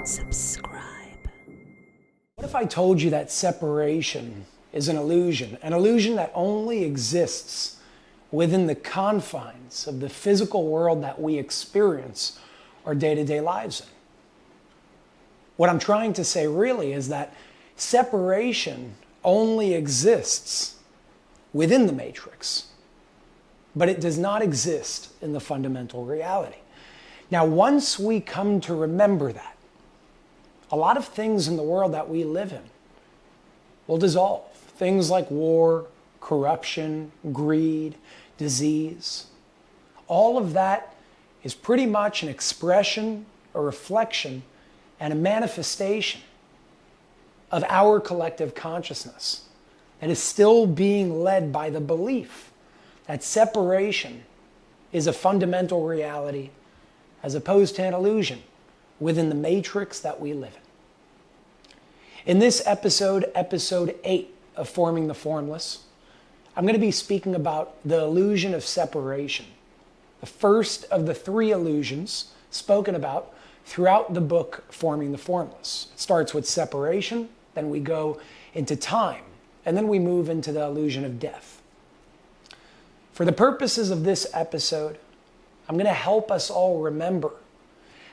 Subscribe. What if I told you that separation is an illusion that only exists within the confines of the physical world that we experience our day-to-day lives in? What I'm trying to say really is that separation only exists within the matrix, but it does not exist in the fundamental reality. Now, once we come to remember that, a lot of things in the world that we live in will dissolve. Things like war, corruption, greed, disease. All of that is pretty much an expression, a reflection, and a manifestation of our collective consciousness that is still being led by the belief that separation is a fundamental reality as opposed to an illusion within the matrix that we live in. In this episode, episode 8 of Forming the Formless, I'm going to be speaking about the illusion of separation, the first of the 3 illusions spoken about throughout the book Forming the Formless. It starts with separation, then we go into time, and then we move into the illusion of death. For the purposes of this episode, I'm going to help us all remember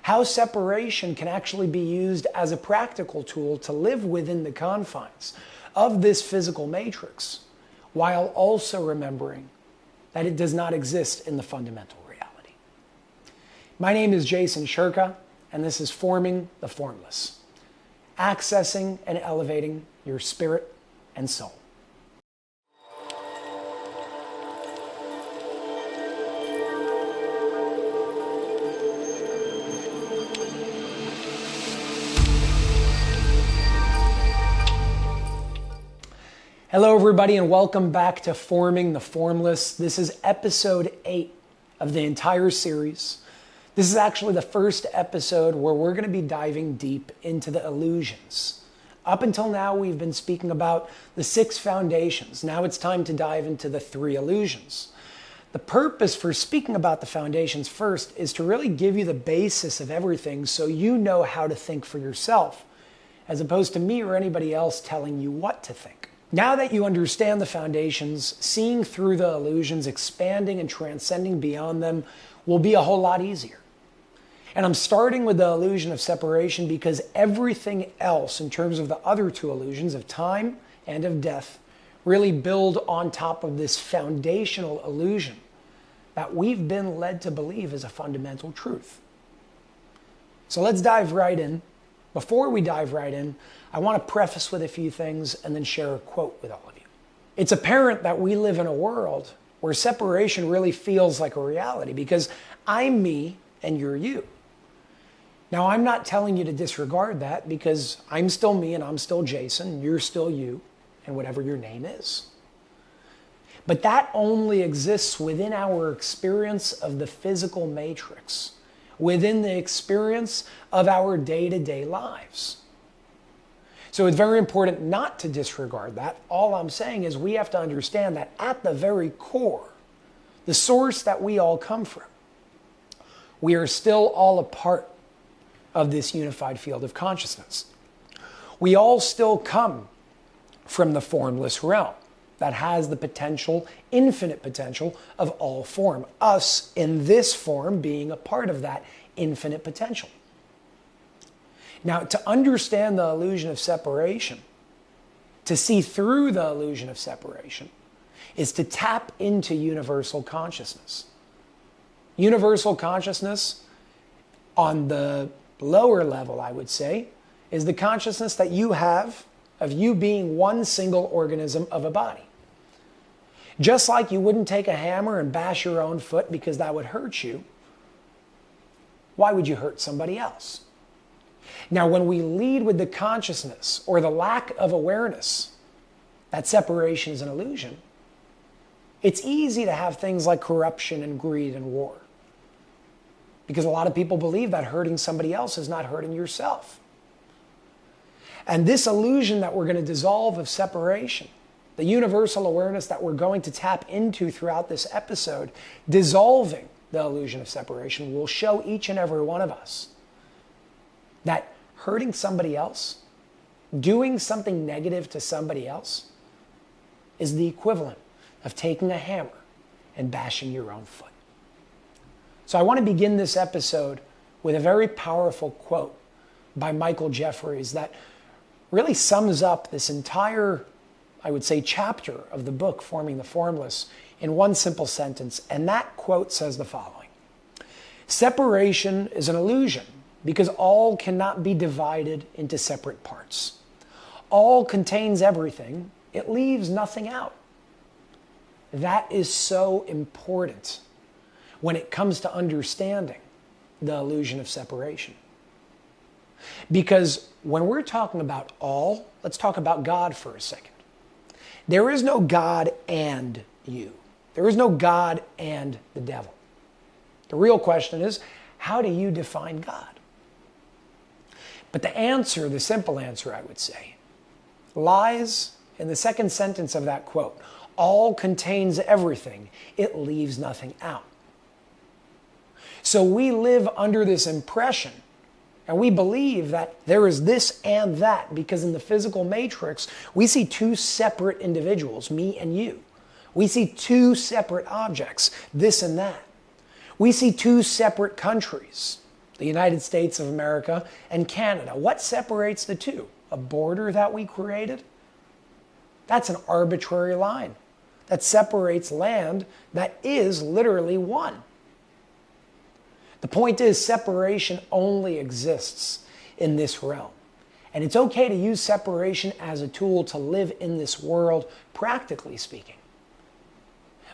how separation can actually be used as a practical tool to live within the confines of this physical matrix, while also remembering that it does not exist in the fundamental reality. My name is Jason Shurka, and this is Forming the Formless, accessing and elevating your spirit and soul. Hello, everybody, and welcome back to Forming the Formless. This is episode 8 of the entire series. This is actually the first episode where we're going to be diving deep into the illusions. Up until now, we've been speaking about the 6 foundations. Now it's time to dive into the 3 illusions. The purpose for speaking about the foundations first is to really give you the basis of everything so you know how to think for yourself, as opposed to me or anybody else telling you what to think. Now that you understand the foundations, seeing through the illusions, expanding and transcending beyond them will be a whole lot easier. And I'm starting with the illusion of separation because everything else in terms of the other 2 illusions of time and of death really build on top of this foundational illusion that we've been led to believe is a fundamental truth. So let's dive right in. Before we dive right in, I want to preface with a few things and then share a quote with all of you. It's apparent that we live in a world where separation really feels like a reality because I'm me and you're you. Now, I'm not telling you to disregard that because I'm still me and I'm still Jason, you're still you, and whatever your name is. But that only exists within our experience of the physical matrix, within the experience of our day-to-day lives. So it's very important not to disregard that. All I'm saying is we have to understand that at the very core, the source that we all come from, we are still all a part of this unified field of consciousness. We all still come from the formless realm that has the potential, infinite potential of all form. Us in this form being a part of that infinite potential. Now, to understand the illusion of separation, to see through the illusion of separation, is to tap into universal consciousness. Universal consciousness, on the lower level, I would say, is the consciousness that you have of you being one single organism of a body. Just like you wouldn't take a hammer and bash your own foot because that would hurt you, why would you hurt somebody else? Now, when we lead with the consciousness or the lack of awareness that separation is an illusion, it's easy to have things like corruption and greed and war. Because a lot of people believe that hurting somebody else is not hurting yourself. And this illusion that we're going to dissolve of separation, the universal awareness that we're going to tap into throughout this episode, dissolving the illusion of separation, will show each and every one of us that hurting somebody else, doing something negative to somebody else, is the equivalent of taking a hammer and bashing your own foot. So I want to begin this episode with a very powerful quote by Michael Jeffries that really sums up this entire, I would say, chapter of the book, Forming the Formless, in one simple sentence. And that quote says the following: "Separation is an illusion because all cannot be divided into separate parts. All contains everything. It leaves nothing out." That is so important when it comes to understanding the illusion of separation. Because when we're talking about all, let's talk about God for a second. There is no God and you. There is no God and the devil. The real question is, how do you define God? But the answer, the simple answer, I would say, lies in the second sentence of that quote. All contains everything. It leaves nothing out. So we live under this impression, and we believe that there is this and that, because in the physical matrix, we see two separate individuals, me and you. We see two separate objects, this and that. We see two separate countries, the United States of America and Canada. What separates the two? A border that we created? That's an arbitrary line that separates land that is literally one. The point is, separation only exists in this realm. And it's okay to use separation as a tool to live in this world, practically speaking.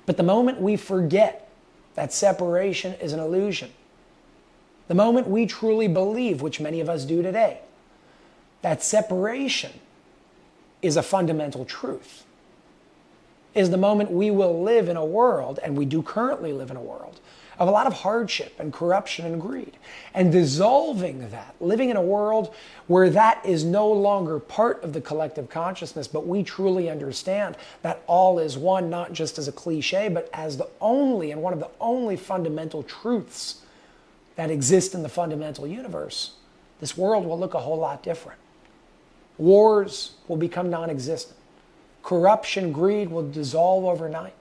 But the moment we forget that separation is an illusion, the moment we truly believe, which many of us do today, that separation is a fundamental truth, is the moment we will live in a world, and we do currently live in a world, of a lot of hardship and corruption and greed. And dissolving that, living in a world where that is no longer part of the collective consciousness, but we truly understand that all is one, not just as a cliche, but as the only and one of the only fundamental truths that exist in the fundamental universe, this world will look a whole lot different. Wars will become non-existent. Corruption, greed will dissolve overnight.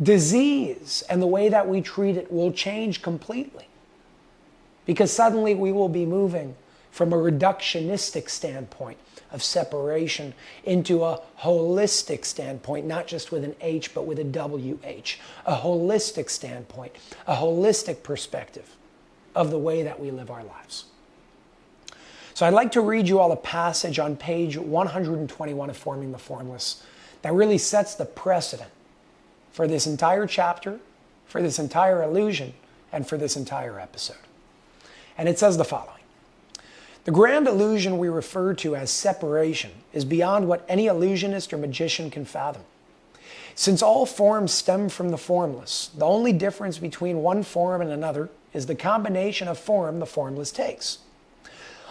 Disease and the way that we treat it will change completely, because suddenly we will be moving from a reductionistic standpoint of separation into a holistic standpoint, not just with an H, but with a WH, a holistic standpoint, a holistic perspective of the way that we live our lives. So I'd like to read you all a passage on page 121 of Forming the Formless that really sets the precedent for this entire chapter, for this entire illusion, and for this entire episode. And it says the following: "The grand illusion we refer to as separation is beyond what any illusionist or magician can fathom. Since all forms stem from the formless, the only difference between one form and another is the combination of form the formless takes.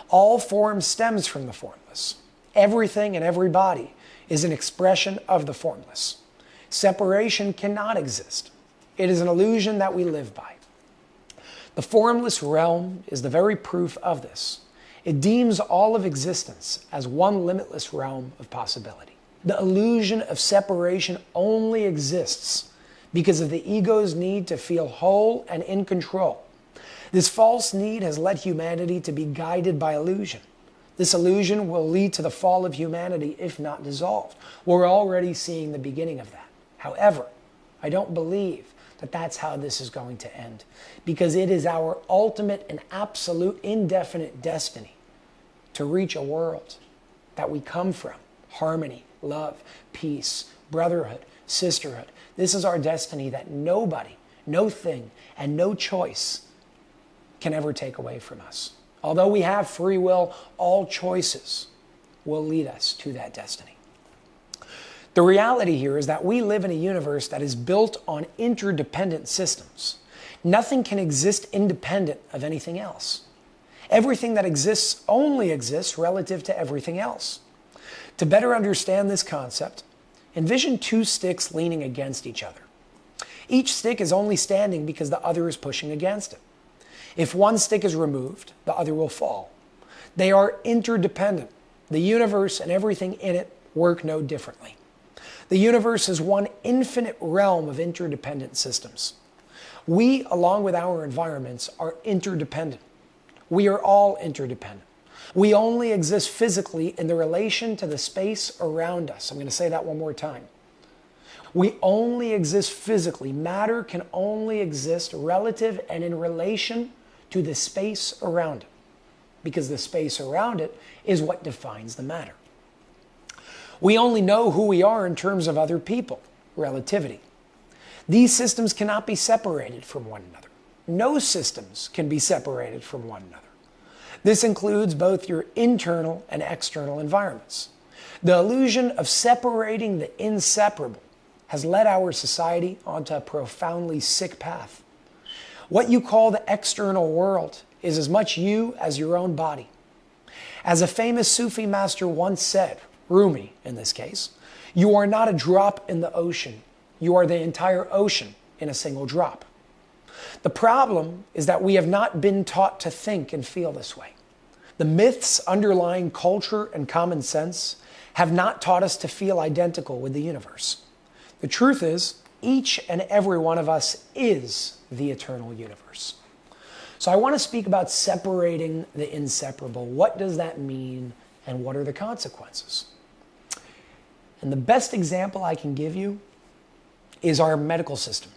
All form stems from the formless. Everything and everybody is an expression of the formless. Separation cannot exist. It is an illusion that we live by. The formless realm is the very proof of this. It deems all of existence as one limitless realm of possibility. The illusion of separation only exists because of the ego's need to feel whole and in control. This false need has led humanity to be guided by illusion. This illusion will lead to the fall of humanity if not dissolved. We're already seeing the beginning of that. However, I don't believe that that's how this is going to end, because it is our ultimate and absolute indefinite destiny to reach a world that we come from: harmony, love, peace, brotherhood, sisterhood. This is our destiny that nobody, no thing, and no choice can ever take away from us. Although we have free will, all choices will lead us to that destiny. The reality here is that we live in a universe that is built on interdependent systems. Nothing can exist independent of anything else. Everything that exists only exists relative to everything else. To better understand this concept, envision two sticks leaning against each other. Each stick is only standing because the other is pushing against it. If one stick is removed, the other will fall. They are interdependent. The universe and everything in it work no differently. The universe is one infinite realm of interdependent systems. We, along with our environments, are interdependent. We are all interdependent. We only exist physically in the relation to the space around us. I'm going to say that one more time. We only exist physically. Matter can only exist relative and in relation to the space around it, because the space around it is what defines the matter. We only know who we are in terms of other people, relativity. These systems cannot be separated from one another. No systems can be separated from one another. This includes both your internal and external environments. The illusion of separating the inseparable has led our society onto a profoundly sick path. What you call the external world is as much you as your own body. As a famous Sufi master once said, Rumi in this case, you are not a drop in the ocean. You are the entire ocean in a single drop. The problem is that we have not been taught to think and feel this way. The myths underlying culture and common sense have not taught us to feel identical with the universe. The truth is, each and every one of us is the eternal universe. So I want to speak about separating the inseparable. What does that mean, and what are the consequences? And the best example I can give you is our medical system.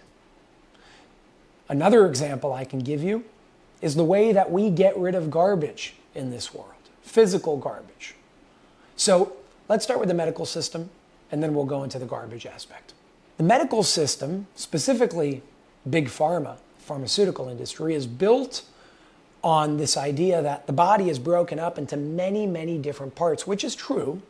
Another example I can give you is the way that we get rid of garbage in this world, physical garbage. So let's start with the medical system, and then we'll go into the garbage aspect. The medical system, specifically big pharma, pharmaceutical industry, is built on this idea that the body is broken up into many, many different parts, which is true,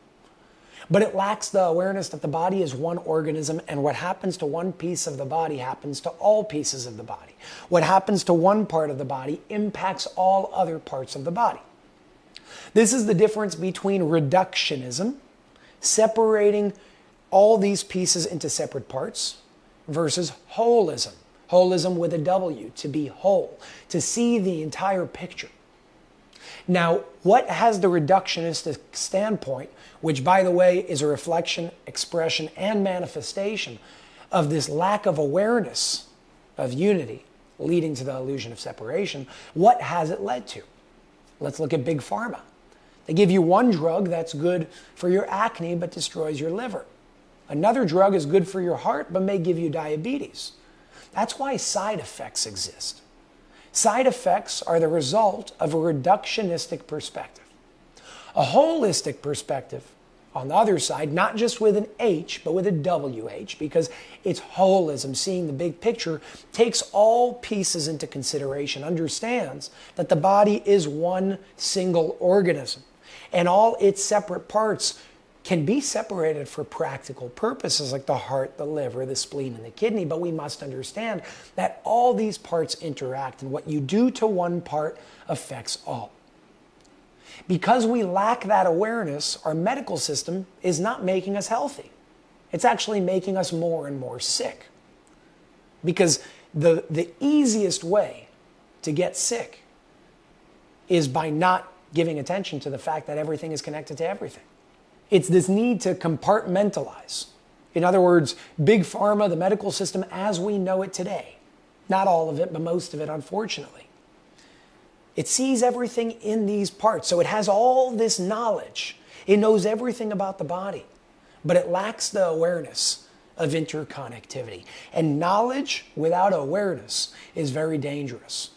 but it lacks the awareness that the body is one organism, and what happens to one piece of the body happens to all pieces of the body. What happens to one part of the body impacts all other parts of the body. This is the difference between reductionism, separating all these pieces into separate parts, versus holism. Holism with a W, to be whole, to see the entire picture. Now, what has the reductionistic standpoint, which by the way is a reflection, expression, and manifestation of this lack of awareness of unity leading to the illusion of separation, what has it led to? Let's look at big pharma. They give you one drug that's good for your acne but destroys your liver. Another drug is good for your heart but may give you diabetes. That's why side effects exist. Side effects are the result of a reductionistic perspective. A holistic perspective, on the other side, not just with an H, but with a WH, because it's holism, seeing the big picture, takes all pieces into consideration, understands that the body is one single organism, and all its separate parts can be separated for practical purposes like the heart, the liver, the spleen, and the kidney, but we must understand that all these parts interact, and what you do to one part affects all. Because we lack that awareness, our medical system is not making us healthy. It's actually making us more and more sick. Because the easiest way to get sick is by not giving attention to the fact that everything is connected to everything. It's this need to compartmentalize. In other words, big pharma, the medical system as we know it today, not all of it, but most of it, unfortunately, it sees everything in these parts. So it has all this knowledge. It knows everything about the body, but it lacks the awareness of interconnectivity. And knowledge without awareness is very dangerous.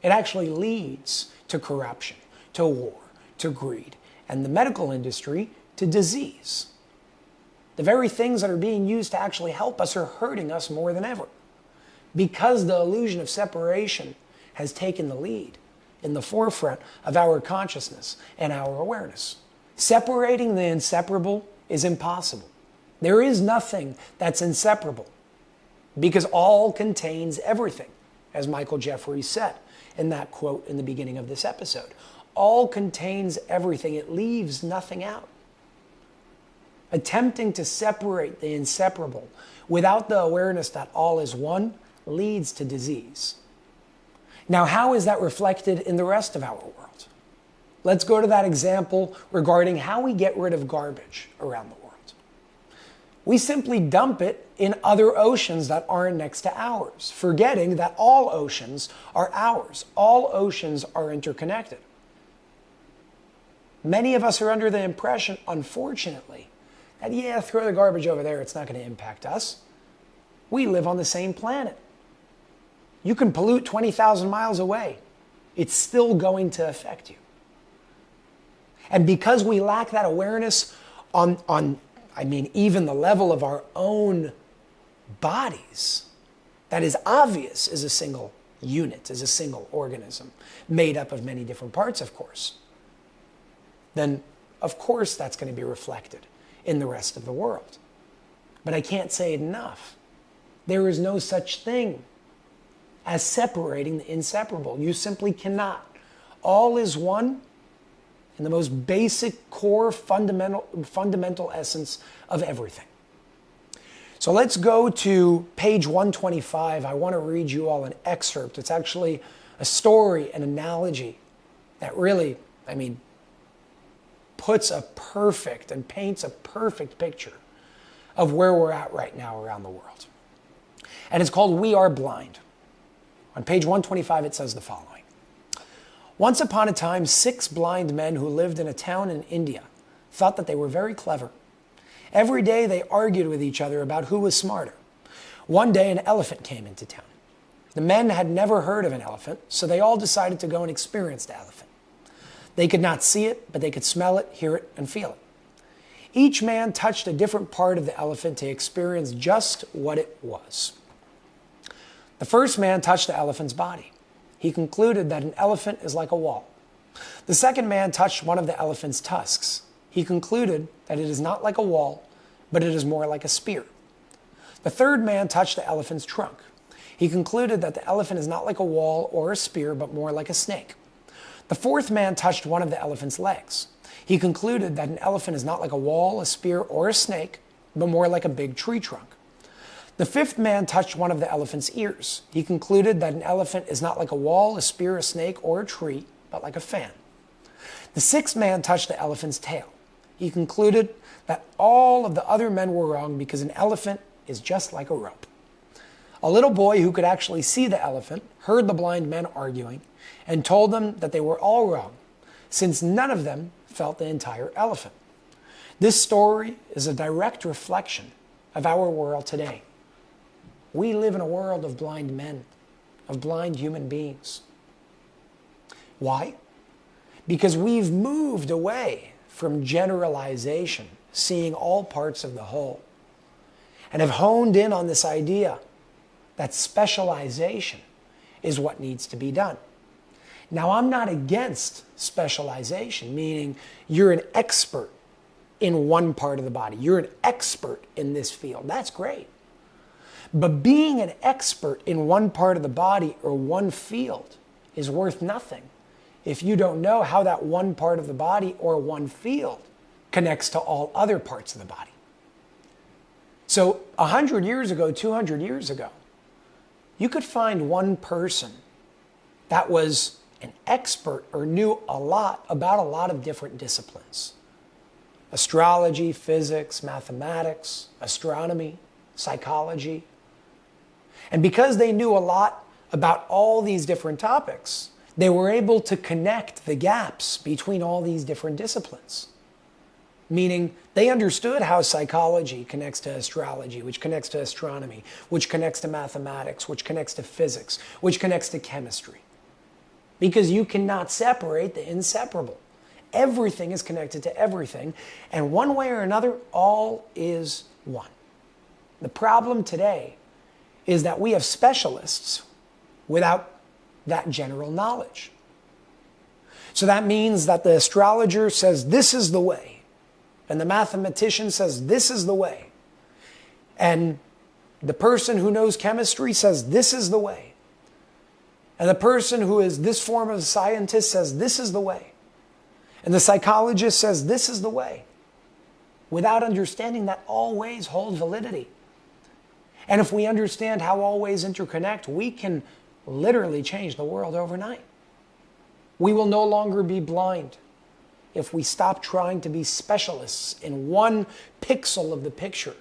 It actually leads to corruption, to war, to greed, and the medical industry to disease. The very things that are being used to actually help us are hurting us more than ever, because the illusion of separation has taken the lead in the forefront of our consciousness and our awareness. Separating the inseparable is impossible. There is nothing that's inseparable, because all contains everything, as Michael Jeffries said in that quote in the beginning of this episode. All contains everything. It leaves nothing out. Attempting to separate the inseparable without the awareness that all is one leads to disease. Now, how is that reflected in the rest of our world? Let's go to that example regarding how we get rid of garbage around the world. We simply dump it in other oceans that aren't next to ours, forgetting that all oceans are ours. All oceans are interconnected. Many of us are under the impression, unfortunately, that yeah, throw the garbage over there, it's not going to impact us. We live on the same planet. You can pollute 20,000 miles away. It's still going to affect you. And because we lack that awareness on even the level of our own bodies, that is obvious as a single unit, as a single organism, made up of many different parts, of course, then of course that's going to be reflected in the rest of the world. But I can't say it enough. There is no such thing as separating the inseparable. You simply cannot. All is one in the most basic, core, fundamental essence of everything. So let's go to page 125. I want to read you all an excerpt. It's actually a story, an analogy that really, puts a perfect and paints a perfect picture of where we're at right now around the world. And it's called We Are Blind. On page 125, it says the following. Once upon a time, 6 blind men who lived in a town in India thought that they were very clever. Every day they argued with each other about who was smarter. One day an elephant came into town. The men had never heard of an elephant, so they all decided to go and experience the elephant. They could not see it, but they could smell it, hear it, and feel it. Each man touched a different part of the elephant to experience just what it was. The first man touched the elephant's body. He concluded that an elephant is like a wall. The second man touched one of the elephant's tusks. He concluded that it is not like a wall, but it is more like a spear. The third man touched the elephant's trunk. He concluded that the elephant is not like a wall or a spear, but more like a snake. The fourth man touched one of the elephant's legs. He concluded that an elephant is not like a wall, a spear, or a snake, but more like a big tree trunk. The fifth man touched one of the elephant's ears. He concluded that an elephant is not like a wall, a spear, a snake, or a tree, but like a fan. The sixth man touched the elephant's tail. He concluded that all of the other men were wrong because an elephant is just like a rope. A little boy who could actually see the elephant heard the blind men arguing and told them that they were all wrong, since none of them felt the entire elephant. This story is a direct reflection of our world today. We live in a world of blind men, of blind human beings. Why? Because we've moved away from generalization, seeing all parts of the whole, and have honed in on this idea that specialization is what needs to be done. Now, I'm not against specialization, meaning you're an expert in one part of the body. You're an expert in this field. That's great. But being an expert in one part of the body or one field is worth nothing if you don't know how that one part of the body or one field connects to all other parts of the body. So 100 years ago, 200 years ago, you could find one person that was an expert or knew a lot about a lot of different disciplines. Astrology, physics, mathematics, astronomy, psychology. And because they knew a lot about all these different topics, they were able to connect the gaps between all these different disciplines. Meaning they understood how psychology connects to astrology, which connects to astronomy, which connects to mathematics, which connects to physics, which connects to chemistry. Because you cannot separate the inseparable. Everything is connected to everything, and one way or another, all is one. The problem today is that we have specialists without that general knowledge. So that means that the astrologer says this is the way, and the mathematician says this is the way, and the person who knows chemistry says this is the way, and the person who is this form of scientist says this is the way, and the psychologist says this is the way. without understanding that all ways hold validity. And if we understand how all ways interconnect, we can literally change the world overnight. We will no longer be blind if we stop trying to be specialists in one pixel of the picture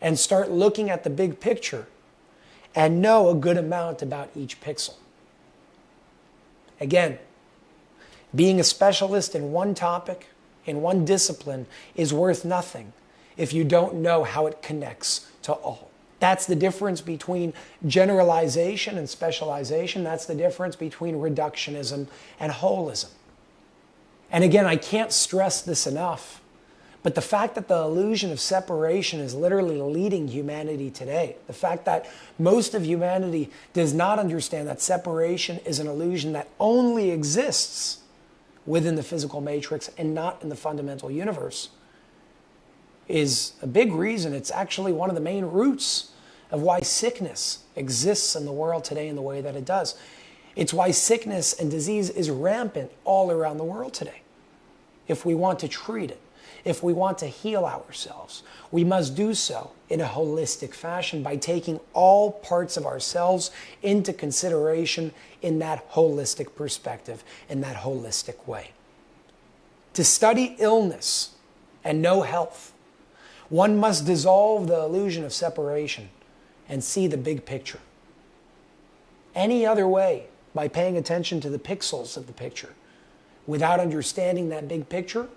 and start looking at the big picture and know a good amount about each pixel. Again, being a specialist in one topic, in one discipline, is worth nothing if you don't know how it connects to all. That's the difference between generalization and specialization. That's the difference between reductionism and holism. And again, I can't stress this enough, but the fact that the illusion of separation is literally leading humanity today, the fact that most of humanity does not understand that separation is an illusion that only exists within the physical matrix and not in the fundamental universe, is a big reason. It's actually one of the main roots of why sickness exists in the world today in the way that it does. It's why sickness and disease is rampant all around the world today. If we want to treat it, if we want to heal ourselves, we must do so in a holistic fashion by taking all parts of ourselves into consideration in that holistic perspective, in that holistic way. To study illness and know health, one must dissolve the illusion of separation and see the big picture. Any other way, by paying attention to the pixels of the picture, without understanding that big picture,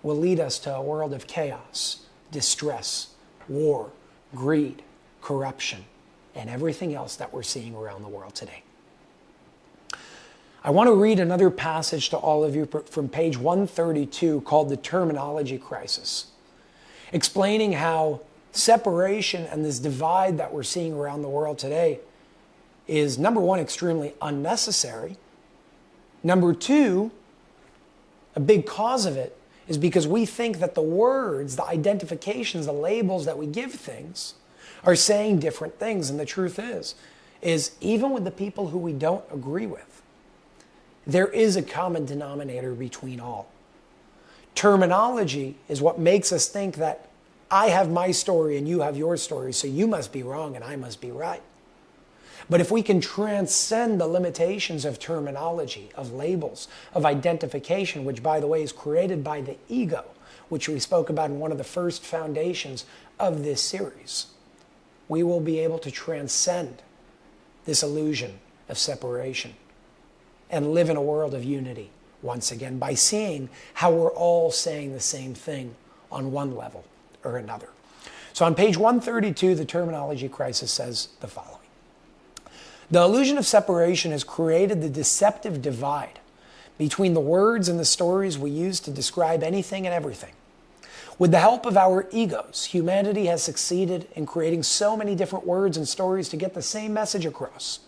will lead us to a world of chaos, distress, war, greed, corruption, and everything else that we're seeing around the world today. I want to read another passage to all of you from page 132 called The Terminology Crisis, explaining how separation and this divide that we're seeing around the world today is, number one, extremely unnecessary. Number two, a big cause of it is because we think that the words, the identifications, the labels that we give things are saying different things. And the truth is even with the people who we don't agree with, there is a common denominator between all. Terminology is what makes us think that I have my story and you have your story, so you must be wrong and I must be right. But if we can transcend the limitations of terminology, of labels, of identification, which, by the way, is created by the ego, which we spoke about in one of the first foundations of this series, we will be able to transcend this illusion of separation and live in a world of unity once again by seeing how we're all saying the same thing on one level or another. So on page 132, the Terminology Crisis says the following. The illusion of separation has created the deceptive divide between the words and the stories we use to describe anything and everything. With the help of our egos, humanity has succeeded in creating so many different words and stories to get the same message across.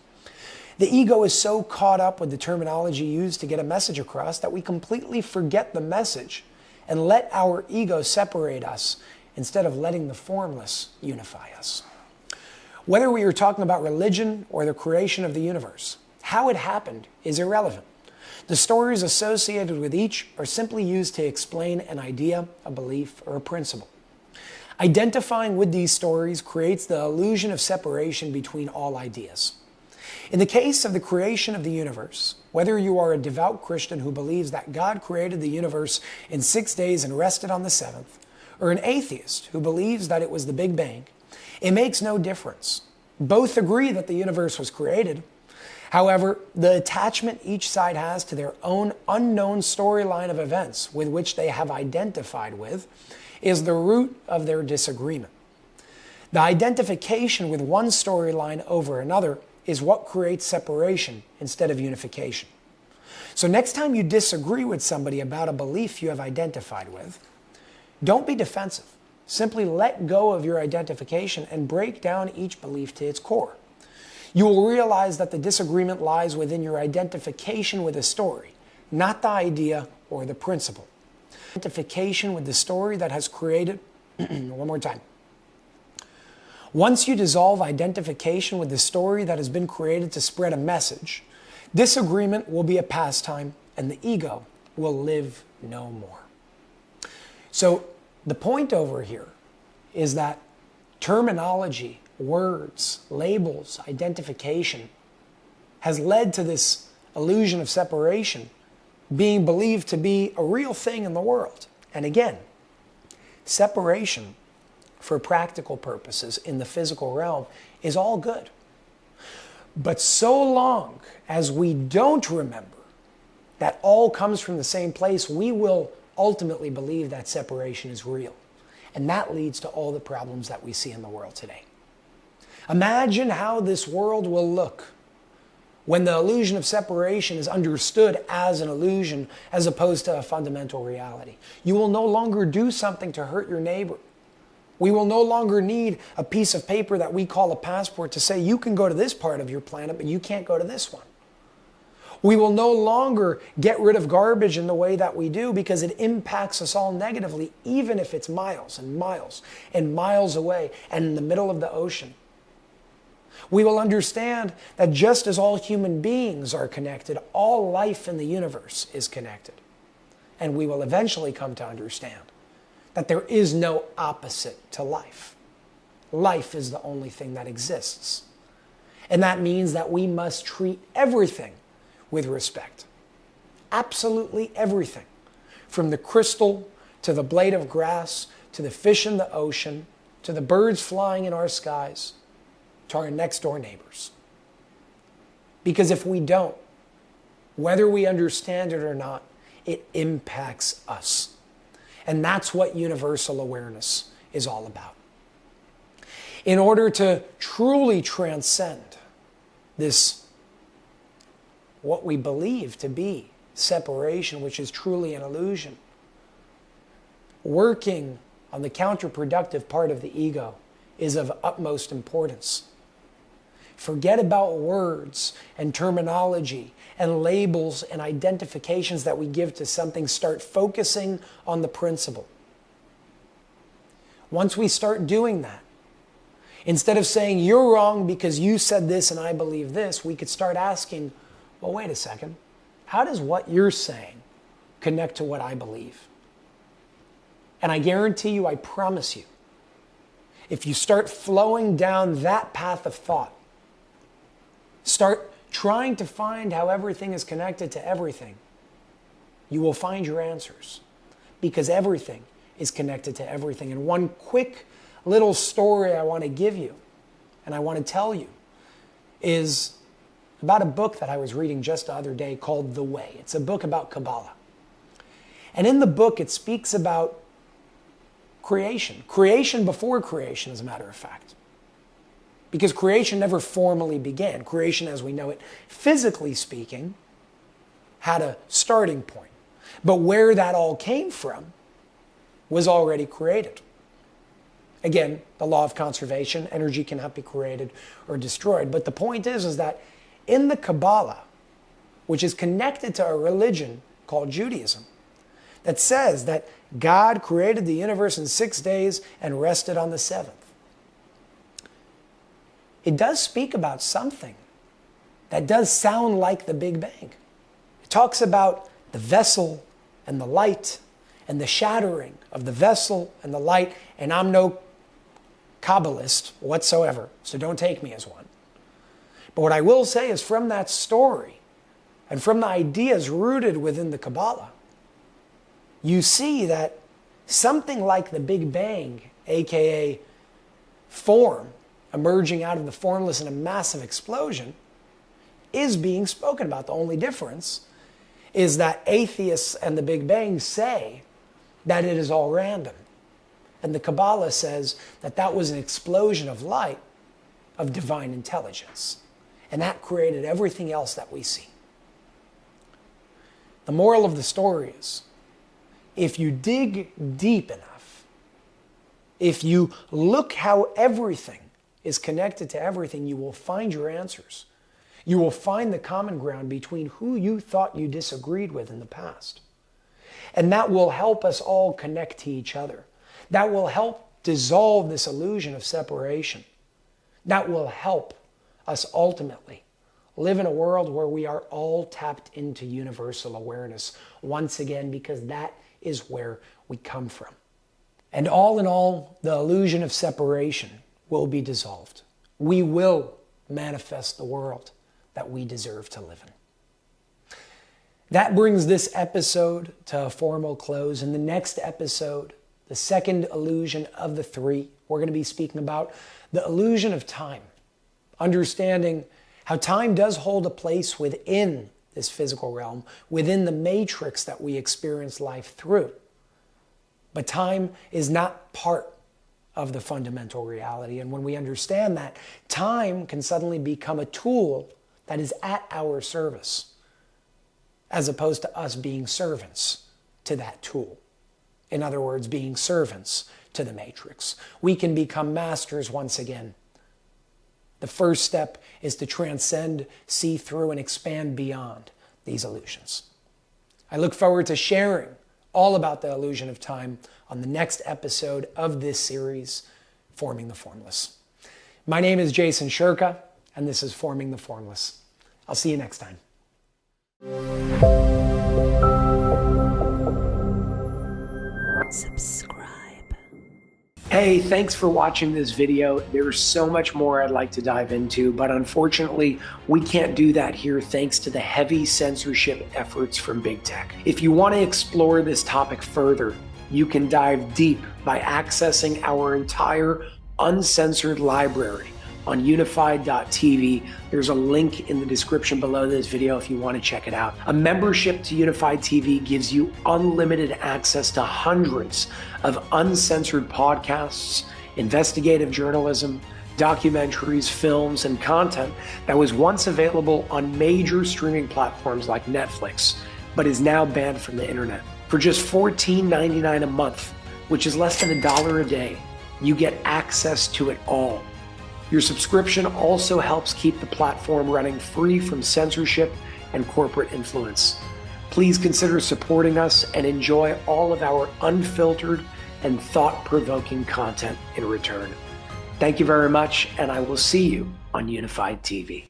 The ego is so caught up with the terminology used to get a message across that we completely forget the message and let our ego separate us instead of letting the formless unify us. Whether we are talking about religion or the creation of the universe, how it happened is irrelevant. The stories associated with each are simply used to explain an idea, a belief, or a principle. Identifying with these stories creates the illusion of separation between all ideas. In the case of the creation of the universe, whether you are a devout Christian who believes that God created the universe in 6 days and rested on the seventh, or an atheist who believes that it was the Big Bang, it makes no difference. Both agree that the universe was created. However, the attachment each side has to their own unknown storyline of events with which they have identified with is the root of their disagreement. The identification with one storyline over another is what creates separation instead of unification. So next time you disagree with somebody about a belief you have identified with, don't be defensive. Simply let go of your identification and break down each belief to its core. You will realize that the disagreement lies within your identification with a story, not the idea or the principle. Identification with the story that has created, one more time. Once you dissolve identification with the story that has been created to spread a message, disagreement will be a pastime and the ego will live no more. So the point over here is that terminology, words, labels, identification has led to this illusion of separation being believed to be a real thing in the world. And again, separation for practical purposes in the physical realm is all good. But so long as we don't remember that all comes from the same place, we will ultimately believe that separation is real. And that leads to all the problems that we see in the world today. Imagine how this world will look when the illusion of separation is understood as an illusion as opposed to a fundamental reality. You will no longer do something to hurt your neighbor. We will no longer need a piece of paper that we call a passport to say you can go to this part of your planet, but you can't go to this one. We will no longer get rid of garbage in the way that we do because it impacts us all negatively, even if it's miles and miles and miles away and in the middle of the ocean. We will understand that just as all human beings are connected, all life in the universe is connected. And we will eventually come to understand that there is no opposite to life. Life is the only thing that exists. And that means that we must treat everything with respect. Absolutely everything. From the crystal to the blade of grass, to the fish in the ocean, to the birds flying in our skies, to our next door neighbors. Because if we don't, whether we understand it or not, it impacts us. And that's what universal awareness is all about. In order to truly transcend this, what we believe to be separation, which is truly an illusion, working on the counterproductive part of the ego is of utmost importance. Forget about words and terminology and labels and identifications that we give to something. Start focusing on the principle. Once we start doing that, instead of saying you're wrong because you said this and I believe this, we could start asking, well, wait a second. How does what you're saying connect to what I believe? And I guarantee you, I promise you, if you start flowing down that path of thought, start trying to find how everything is connected to everything, you will find your answers, because everything is connected to everything. And one quick little story I want to give you, and I want to tell you, is about a book that I was reading just the other day called The Way. It's a book about Kabbalah. And in the book, it speaks about creation. Creation before creation, as a matter of fact. Because creation never formally began. Creation, as we know it, physically speaking, had a starting point. But where that all came from was already created. Again, the law of conservation, energy cannot be created or destroyed. But the point is that in the Kabbalah, which is connected to a religion called Judaism, that says that God created the universe in 6 days and rested on the seventh. It does speak about something that does sound like the Big Bang. It talks about the vessel and the light and the shattering of the vessel and the light. And I'm no Kabbalist whatsoever, so don't take me as one. But what I will say is from that story and from the ideas rooted within the Kabbalah, you see that something like the Big Bang, aka form, emerging out of the formless in a massive explosion, is being spoken about. The only difference is that atheists and the Big Bang say that it is all random. And the Kabbalah says that that was an explosion of light, of divine intelligence. And that created everything else that we see. The moral of the story is, if you dig deep enough, if you look how everything is connected to everything, you will find your answers. You will find the common ground between who you thought you disagreed with in the past. And that will help us all connect to each other. That will help dissolve this illusion of separation. That will help us ultimately live in a world where we are all tapped into universal awareness once again, because that is where we come from. And all in all, the illusion of separation will be dissolved. We will manifest the world that we deserve to live in. That brings this episode to a formal close. In the next episode, the second illusion of the three, we're going to be speaking about the illusion of time, understanding how time does hold a place within this physical realm, within the matrix that we experience life through. But time is not part of the fundamental reality. And when we understand that, time can suddenly become a tool that is at our service, as opposed to us being servants to that tool. In other words, being servants to the matrix. We can become masters once again. The first step is to transcend, see through, and expand beyond these illusions. I look forward to sharing all about the illusion of time on the next episode of this series, Forming the Formless. My name is Jason Shurka, and this is Forming the Formless. I'll see you next time. Subscribe. Hey, thanks for watching this video. There's so much more I'd like to dive into, but unfortunately, we can't do that here thanks to the heavy censorship efforts from big tech. If you want to explore this topic further, you can dive deep by accessing our entire uncensored library on unified.tv. There's a link in the description below this video if you want to check it out. A membership to Unified TV gives you unlimited access to hundreds of uncensored podcasts, investigative journalism, documentaries, films, and content that was once available on major streaming platforms like Netflix, but is now banned from the internet. For just $14.99 a month, which is less than $1 a day, you get access to it all. Your subscription also helps keep the platform running free from censorship and corporate influence. Please consider supporting us and enjoy all of our unfiltered and thought-provoking content in return. Thank you very much, and I will see you on Unified TV.